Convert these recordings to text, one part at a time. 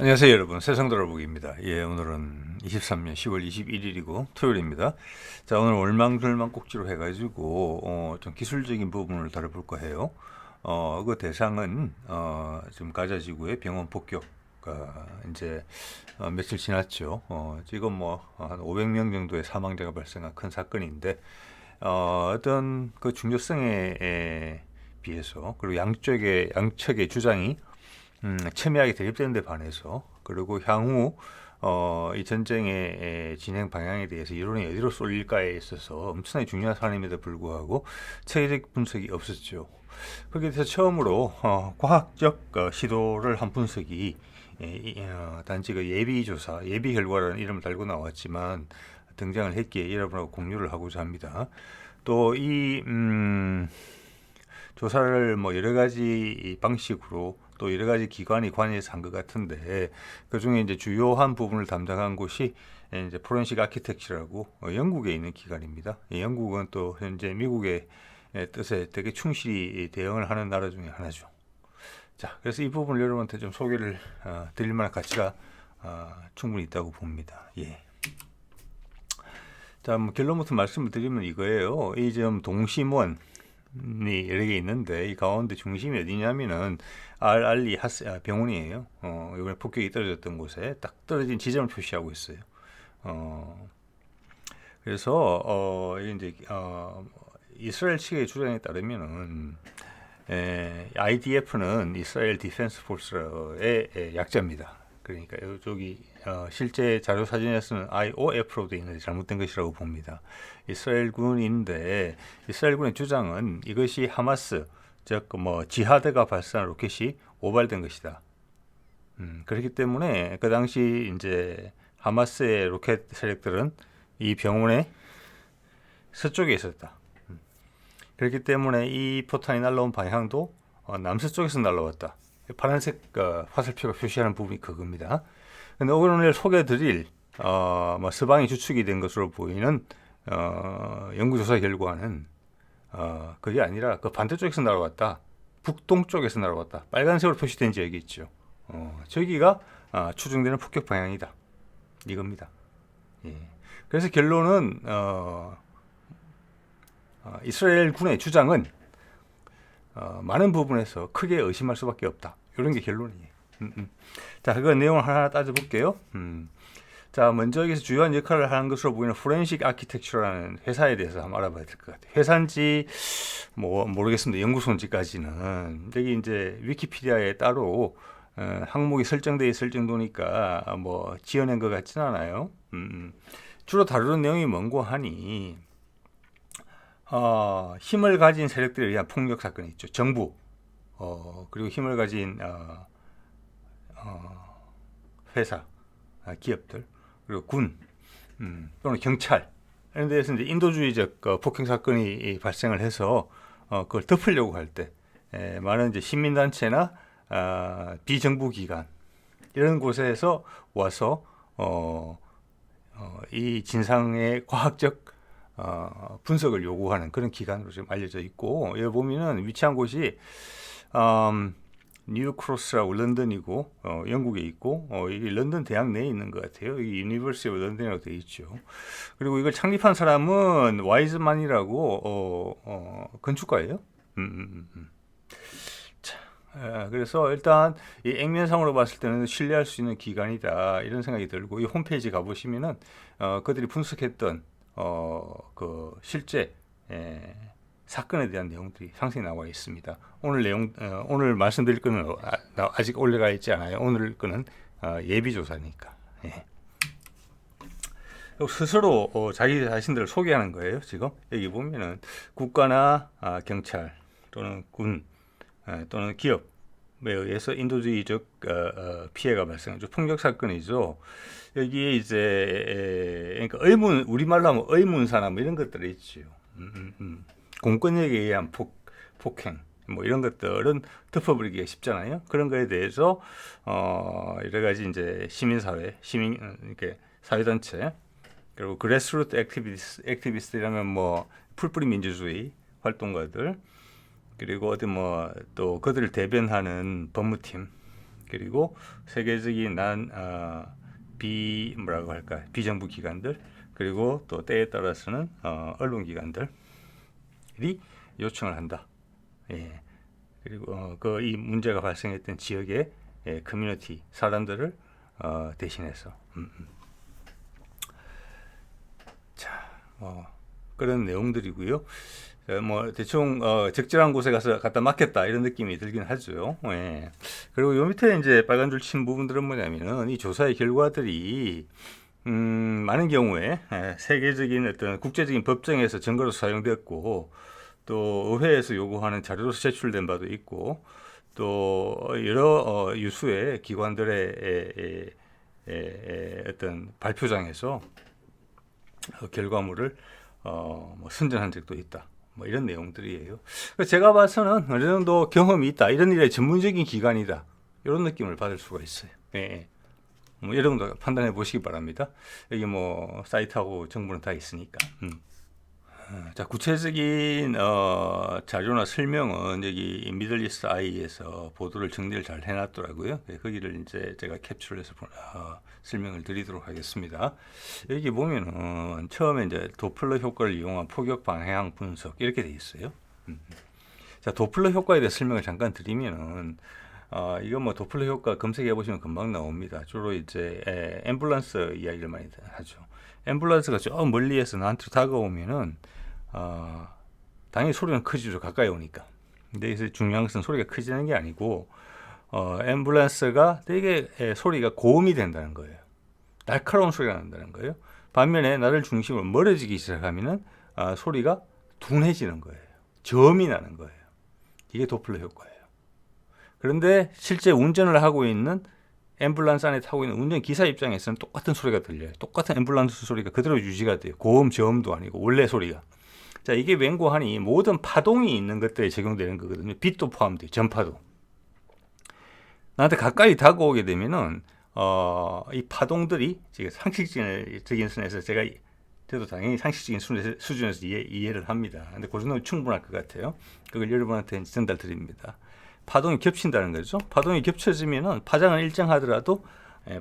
안녕하세요 여러분, 세상돌아보기입니다. 오늘은 23년 10월 21일이고 토요일입니다. 자, 오늘 월망들만 꼭지로 해가지고 좀 기술적인 부분을 다뤄볼까 해요. 그 대상은 지금 가자 지구의 병원 폭격가 이제 며칠 지났죠. 지금 뭐 한 500명 정도의 사망자가 발생한 큰 사건인데 어떤 그 중요성에 비해서, 그리고 양측의 주장이 첨예하게 대립되는 데 반해서, 그리고 향후 이 전쟁의 진행 방향에 대해서 여론이 어디로 쏠릴까에 있어서 엄청나게 중요한 사안임에도 불구하고 체계적 분석이 없었죠. 거기에 대해서 처음으로 과학적 시도를 한 분석이 단지 그 예비조사, 예비 결과라는 이름을 달고 나왔지만 등장을 했기에 여러분하고 공유를 하고자 합니다. 또 이 조사를 뭐 여러 가지 방식으로 또 여러 가지 기관이 관여해서 한 것 같은데, 그 중에 이제 주요한 부분을 담당한 곳이 이제 포렌식 아키텍처라고 영국에 있는 기관입니다. 영국은 또 현재 미국의 뜻에 되게 충실히 대응을 하는 나라 중에 하나죠. 자, 그래서 이 부분을 여러분한테 좀 소개를 드릴 만한 가치가 충분히 있다고 봅니다. 자, 뭐 결론부터 말씀을 드리면 이거예요. 이 좀 동심원 여러 개 있는데, 이 가운데 중심이 어디냐면은 알알리 병원이에요. 이번에 폭격이 떨어졌던 곳에 딱 떨어진 지점을 표시하고 있어요. 그래서 이게 이제 이스라엘 측의 주장에 따르면은 IDF는 이스라엘 디펜스 포스의 약자입니다. 그러니까 저기 실제 자료 사진에서는 IOF로 되어 있는데 잘못된 것이라고 봅니다. 이스라엘군인데, 이스라엘군의 주장은 이것이 하마스, 즉 뭐 지하드가 발사한 로켓이 오발된 것이다. 그렇기 때문에 그 당시 이제 하마스의 로켓 세력들은 이 병원의 서쪽에 있었다. 그렇기 때문에 이 포탄이 날라온 방향도 남서쪽에서 날라왔다. 파란색 화살표가 표시하는 부분이 그겁니다. 근데 오늘 소개해드릴 뭐 서방이 주축이 된 것으로 보이는 연구조사 결과는 그게 아니라 그 반대쪽에서 날아왔다. 북동쪽에서 날아왔다. 빨간색으로 표시된 지역이 있죠. 저기가 추정되는 폭격 방향이다. 이겁니다. 그래서 결론은 이스라엘 군의 주장은 많은 부분에서 크게 의심할 수밖에 없다. 이런 게 결론이에요. 자, 그 내용을 하나 따져볼게요. 자, 먼저 여기서 주요한 역할을 하는 것으로 보이는 포렌식 아키텍처라는 회사에 대해서 한번 알아봐야 될 것 같아요. 회사인지 뭐 모르겠습니다. 연구소인지까지는. 여기 이제 위키피디아에 따로 항목이 설정되어 있을 정도니까 뭐 지어낸 것 같지는 않아요. 주로 다루는 내용이 뭔고 하니 힘을 가진 세력들에 의한 폭력 사건이 있죠. 정부, 그리고 힘을 가진 회사, 기업들, 그리고 군, 또는 경찰, 이런 데에서 이제 인도주의적 폭행 사건이 발생을 해서 그걸 덮으려고 할 때 많은 이제 시민단체나 비정부 기관 이런 곳에서 와서 이 진상의 과학적 분석을 요구하는 그런 기관으로 지금 알려져 있고, 여기 보면은 위치한 곳이 뉴크로스라고 런던이고 영국에 있고, 이게 런던 대학 내에 있는 것 같아요. 여기 유니버시티 오브 런던이라고 되어 있죠. 그리고 이걸 창립한 사람은 와이즈만이라고 건축가예요. 자, 그래서 일단 이 액면상으로 봤을 때는 신뢰할 수 있는 기관이다, 이런 생각이 들고, 이 홈페이지 가보시면은 그들이 분석했던 그 실제 사건에 대한 내용들이 상세히 나와 있습니다. 오늘 말씀드릴 거는 아직 올라가 있지 않아요. 오늘 거는 예비 조사니까. 스스로 자기 자신들을 소개하는 거예요. 지금 여기 보면은 국가나 경찰 또는 군 또는 기업에 의해서 인도주의적 피해가 발생하죠. 폭력 사건이죠. 여기에 이제 그러니까 우리말로 하면 의문사나 뭐 이런 것들이 있죠. 공권력에 의한 폭행 뭐 이런 것들은 덮어버리기가 쉽잖아요. 그런 거에 대해서 여러 가지 이제 이렇게 사회단체, 그리고 그래스루트 액티비스트라면 뭐 풀뿌리 민주주의 활동가들, 그리고 어디 뭐 또 그들을 대변하는 법무팀, 그리고 세계적인 뭐라고 할까, 비정부 기관들, 그리고 또 때에 따라서는 언론 기관들이 요청을 한다. 예. 그리고 이 문제가 발생했던 지역의 커뮤니티 사람들을 대신해서 자, 그런 내용들이고요. 뭐 대충 적절한 곳에 가서 갖다 맡겼다 이런 느낌이 들긴 하죠. 예. 그리고 요 밑에 이제 빨간 줄 친 부분들은 뭐냐면은 이 조사의 결과들이 많은 경우에 세계적인 어떤 국제적인 법정에서 증거로 사용됐고, 또 의회에서 요구하는 자료로서 제출된 바도 있고, 또 여러 유수의 기관들의 어떤 발표장에서 결과물을 뭐 선전한 적도 있다. 뭐 이런 내용들이에요. 제가 봐서는 어느 정도 경험이 있다, 이런 일에 전문적인 기관이다, 이런 느낌을 받을 수가 있어요. 예. 뭐 이런 정도 판단해 보시기 바랍니다. 여기 뭐 사이트하고 정보는 다 있으니까. 자, 구체적인 자료나 설명은 여기 미들리스트 아이에서 보도를 정리를 잘 해놨더라고요. 네, 거기를 이제 제가 캡처를 해서 설명을 드리도록 하겠습니다. 여기 보면은 처음에 이제 도플러 효과를 이용한 포격 방향 분석 이렇게 돼 있어요. 자, 도플러 효과에 대해 설명을 잠깐 드리면은 이거 뭐 도플러 효과 검색해 보시면 금방 나옵니다. 주로 이제 앰뷸런스 이야기를 많이 하죠. 앰뷸런스가 저 멀리에서 나한테 다가오면은 당연히 소리는 크지죠, 가까이 오니까. 근데 여기서 중요한 것은 소리가 커지는 게 아니고 앰뷸런스가 되게 소리가 고음이 된다는 거예요. 날카로운 소리가 난다는 거예요. 반면에 나를 중심으로 멀어지기 시작하면은 소리가 둔해지는 거예요. 저음이 나는 거예요. 이게 도플러 효과예요. 그런데 실제 운전을 하고 있는 앰뷸런스 안에 타고 있는 운전기사 입장에서는 똑같은 소리가 들려요. 똑같은 앰뷸런스 소리가 그대로 유지가 돼요. 고음, 저음도 아니고 원래 소리가. 자, 이게 맹고하니 모든 파동이 있는 것들에 적용되는 거거든요. 빛도 포함돼요. 전파도. 나한테 가까이 다가오게 되면은 이 파동들이 지금 상식적인 선에서 저도 당연히 상식적인 수준에서 이해를 합니다. 근데 그 정도는 충분할 것 같아요. 그걸 여러분한테 전달 드립니다. 파동이 겹친다는 거죠. 파동이 겹쳐지면은 파장은 일정하더라도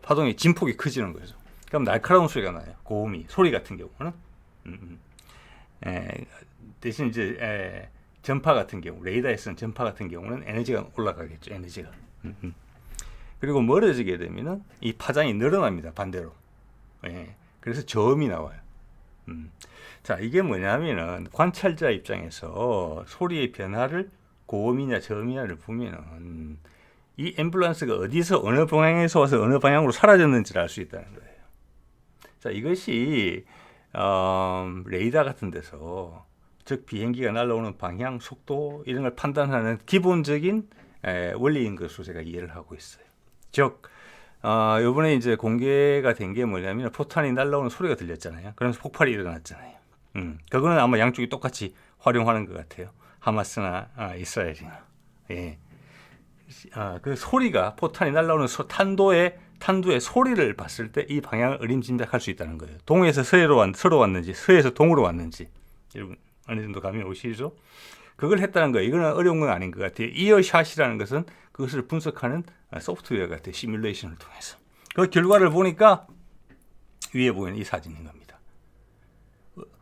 파동의 진폭이 커지는 거죠. 그럼 날카로운 소리가 나요. 고음이, 소리 같은 경우는. 대신 이제 전파 같은 경우, 레이더에서는 전파 같은 경우는 에너지가 올라가겠죠. 에너지가. 그리고 멀어지게 되면은 이 파장이 늘어납니다. 반대로. 그래서 저음이 나와요. 자, 이게 뭐냐면은 관찰자 입장에서 소리의 변화를 고음이냐 저음이냐를 보면은 이 앰뷸런스가 어디서 어느 방향에서 와서 어느 방향으로 사라졌는지를 알 수 있다는 거예요. 자, 이것이 레이더 같은 데서 즉 비행기가 날아오는 방향, 속도 이런 걸 판단하는 기본적인 원리인 것으로 제가 이해를 하고 있어요. 즉 이번에 이제 공개가 된 게 뭐냐면 포탄이 날아오는 소리가 들렸잖아요. 그래서 폭발이 일어났잖아요. 그거는 아마 양쪽이 똑같이 활용하는 것 같아요. 하마스나 이스라엘이나. 예. 그 소리가 포탄이 날아오는 탄도의 소리를 봤을 때 이 방향을 어림짐작할 수 있다는 거예요. 동에서 서로 왔는지, 서에서 동으로 왔는지, 여러분 어느 정도 감이 오시죠? 그걸 했다는 거예요. 이거는 어려운 건 아닌 것 같아요. 이어샷이라는 것은 그것을 분석하는 소프트웨어 같아요. 시뮬레이션을 통해서. 그 결과를 보니까 위에 보이는 이 사진인 겁니다.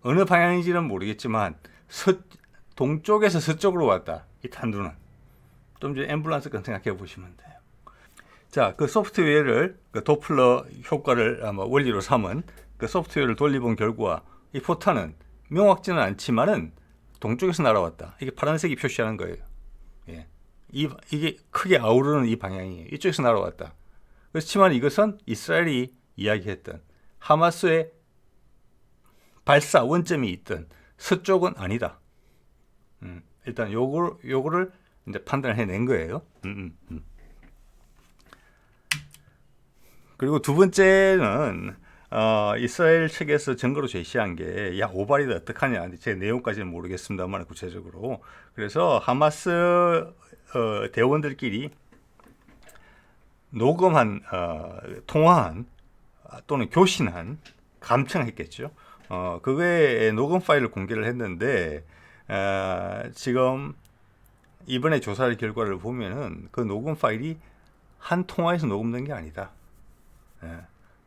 어느 방향인지는 모르겠지만 동쪽에서 서쪽으로 왔다. 이 탄두는. 좀 전에 앰뷸런스건 생각해 보시면 돼요. 자, 그 소프트웨어를, 그 도플러 효과를 아마 원리로 삼은 그 소프트웨어를 돌려본 결과 이 포탄은 명확지는 않지만은 동쪽에서 날아왔다. 이게 파란색이 표시하는 거예요. 예. 이게 크게 아우르는 이 방향이에요. 이쪽에서 날아왔다. 그렇지만 이것은 이스라엘이 이야기했던 하마스의 발사 원점이 있던 서쪽은 아니다. 일단 요거를 이제 판단을 해낸 거예요. 그리고 두 번째는 이스라엘 측에서 증거로 제시한 게 야 오발이다 어떡하냐. 제 내용까지는 모르겠습니다만 구체적으로. 그래서 하마스 대원들끼리 녹음한 통화한 또는 교신한 감청했겠죠. 그거의 녹음 파일을 공개를 했는데 지금 이번에 조사 결과를 보면은 그 녹음 파일이 한 통화에서 녹음된 게 아니다. 예,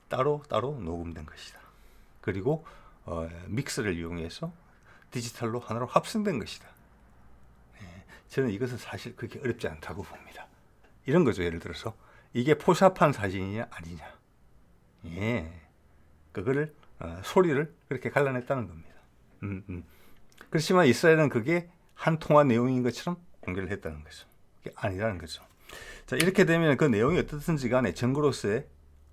따로 녹음된 것이다. 그리고 믹서를 이용해서 디지털로 하나로 합성된 것이다. 예, 저는 이것은 사실 그렇게 어렵지 않다고 봅니다. 이런 거죠. 예를 들어서 이게 포샵한 사진이냐 아니냐. 예, 그거를 소리를 그렇게 갈라냈다는 겁니다. 그렇지만 이스라엘은 그게 한 통화 내용인 것처럼 공개를 했다는 거죠. 그게 아니라는 거죠. 자, 이렇게 되면 그 내용이 어떻든지 간에 증거로서의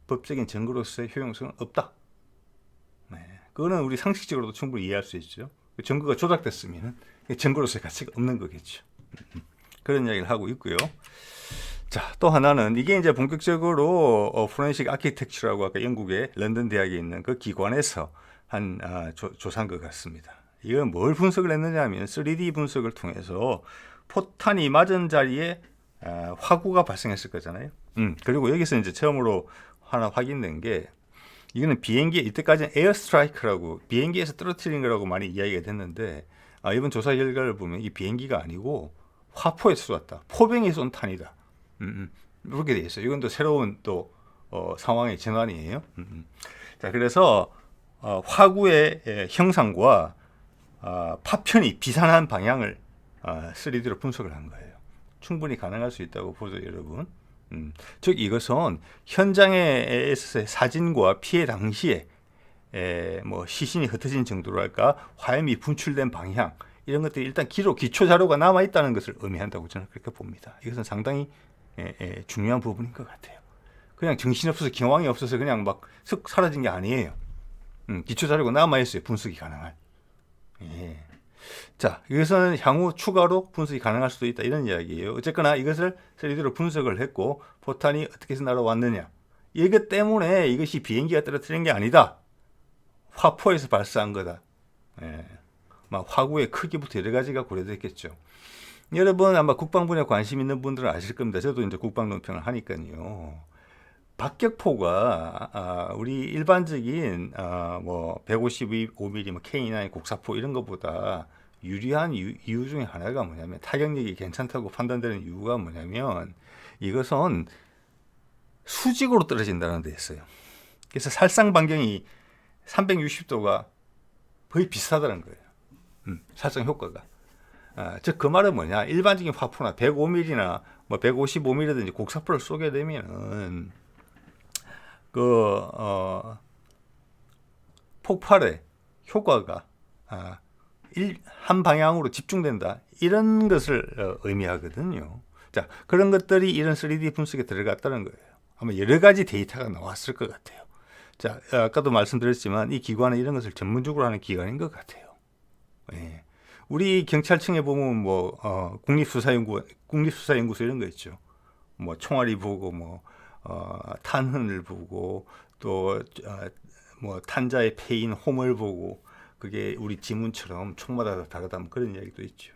법적인 증거로서의 효용성은 없다. 네, 그거는 우리 상식적으로도 충분히 이해할 수 있죠. 증거가 조작됐으면 증거로서의 가치가 없는 거겠죠. 그런 이야기를 하고 있고요. 자, 또 하나는 이게 이제 본격적으로 포렌식 아키텍처라고 아까 영국의 런던 대학에 있는 그 기관에서 한 조사한 것 같습니다. 이건 뭘 분석을 했느냐 하면 3D 분석을 통해서 포탄이 맞은 자리에 화구가 발생했을 거잖아요. 그리고 여기서 이제 처음으로 하나 확인된 게 이거는 비행기, 이때까지는 에어스트라이크라고 비행기에서 떨어뜨린 거라고 많이 이야기가 됐는데 이번 조사 결과를 보면 이 비행기가 아니고 화포에서 쏘았다. 포병이 쏜 탄이다. 이렇게 돼 있어요. 이건 또 새로운 또 상황의 전환이에요. 자, 그래서 화구의 형상과 파편이 비산한 방향을 3D로 분석을 한 거예요. 충분히 가능할 수 있다고 보죠, 여러분. 즉 이것은 현장에서의 사진과 피해 당시에 뭐 시신이 흩어진 정도랄까 화염이 분출된 방향 이런 것들이 일단 기초 자료가 남아 있다는 것을 의미한다고 저는 그렇게 봅니다. 이것은 상당히 중요한 부분인 것 같아요. 그냥 정신없어서 경황이 없어서 그냥 막 슥 사라진 게 아니에요. 기초 자료가 남아 있어요. 분석이 가능할. 예. 자, 이것은 향후 추가로 분석이 가능할 수도 있다 이런 이야기예요. 어쨌거나 이것을 3D로 분석을 했고 포탄이 어떻게 해서 날아왔느냐 이것 때문에 이것이 비행기가 떨어뜨린 게 아니다. 화포에서 발사한 거다. 예. 막 화구의 크기부터 여러 가지가 고려됐겠죠. 여러분 아마 국방부에 관심 있는 분들은 아실 겁니다. 저도 이제 국방 논평을 하니까요. 박격포가 우리 일반적인 뭐 155mm 뭐 K9 곡사포 이런 것보다 유리한 이유 중에 하나가 뭐냐면 타격력이 괜찮다고 판단되는 이유가 뭐냐면 이것은 수직으로 떨어진다는 데 있어요. 그래서 살상 반경이 360도가 거의 비슷하다는 거예요. 살상 효과가. 즉 그 말은 뭐냐? 일반적인 화포나 105mm나 뭐 155mm든지 곡사포를 쏘게 되면은 폭발의 효과가 한 방향으로 집중된다 이런 것을 의미하거든요. 자, 그런 것들이 이런 3D 분석에 들어갔다는 거예요. 아마 여러 가지 데이터가 나왔을 것 같아요. 자, 아까도 말씀드렸지만 이 기관은 이런 것을 전문적으로 하는 기관인 것 같아요. 예. 우리 경찰청에 보면 뭐 국립수사연구소 이런 거 있죠. 뭐 총알이 보고 뭐 탄흔을 보고 또 뭐 탄자의 폐인 홈을 보고 그게 우리 지문처럼 총마다 다 다르다 뭐 그런 이야기도 있죠.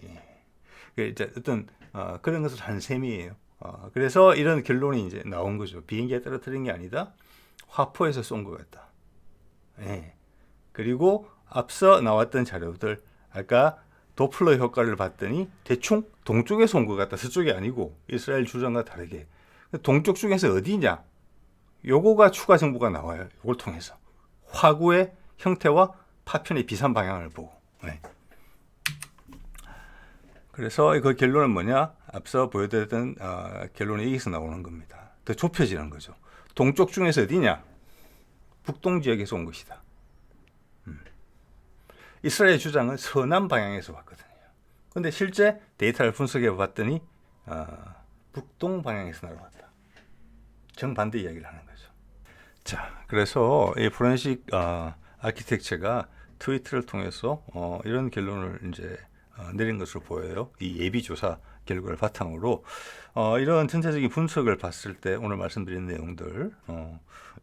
예. 이제 어떤 그런 것을 한 셈이에요. 그래서 이런 결론이 이제 나온 거죠. 비행기에 떨어뜨린 게 아니다. 화포에서 쏜 것 같다. 예. 그리고 앞서 나왔던 자료들 아까 도플러 효과를 봤더니 대충 동쪽에서 온 것 같다. 서쪽이 아니고 이스라엘 주장과 다르게 동쪽 중에서 어디냐? 요거가 추가 정보가 나와요. 이걸 통해서 화구의 형태와 파편의 비산 방향을 보고. 네. 그래서 그 결론은 뭐냐? 앞서 보여드렸던 결론이 여기서 나오는 겁니다. 더 좁혀지는 거죠. 동쪽 중에서 어디냐? 북동 지역에서 온 것이다. 이스라엘 주장은 서남 방향에서 왔거든요. 근데 실제 데이터를 분석해 봤더니 북동 방향에서 날아왔다. 정반대 이야기를 하는 거죠. 자, 그래서 이 포렌식 아키텍처가 트위터를 통해서 이런 결론을 이제 내린 것으로 보여요. 이 예비 조사 결과를 바탕으로 이런 전체적인 분석을 봤을 때 오늘 말씀드린 내용들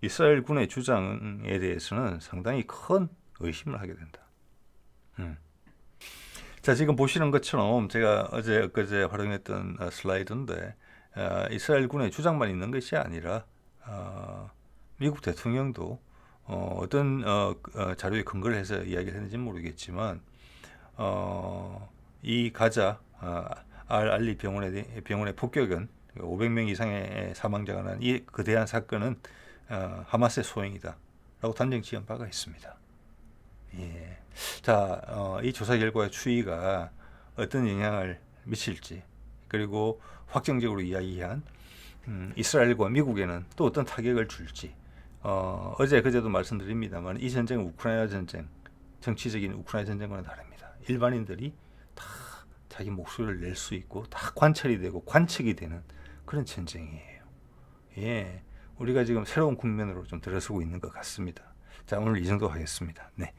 이스라엘 군의 주장에 대해서는 상당히 큰 의심을 하게 된다. 자, 지금 보시는 것처럼 제가 엊그제 활용했던 슬라이드인데 이스라엘 군의 주장만 있는 것이 아니라 미국 대통령도 어떤 자료에 근거를 해서 이야기를 했는지 모르겠지만 이 가자 알알리 병원의 폭격은 500명 이상의 사망자가 난 이 거대한 사건은 하마스의 소행이다라고 단정 지은 바가 있습니다. 예. 자, 이 조사 결과의 추이가 어떤 영향을 미칠지, 그리고 확정적으로 이야기한 이스라엘과 미국에는 또 어떤 타격을 줄지, 어제 그제도 말씀드립니다만 이 전쟁은 우크라이나 전쟁, 정치적인 우크라이나 전쟁과는 다릅니다. 일반인들이 다 자기 목소리를 낼 수 있고 다 관찰이 되고 관측이 되는 그런 전쟁이에요. 예, 우리가 지금 새로운 국면으로 좀 들어서고 있는 것 같습니다. 자, 오늘 이 정도 하겠습니다. 네.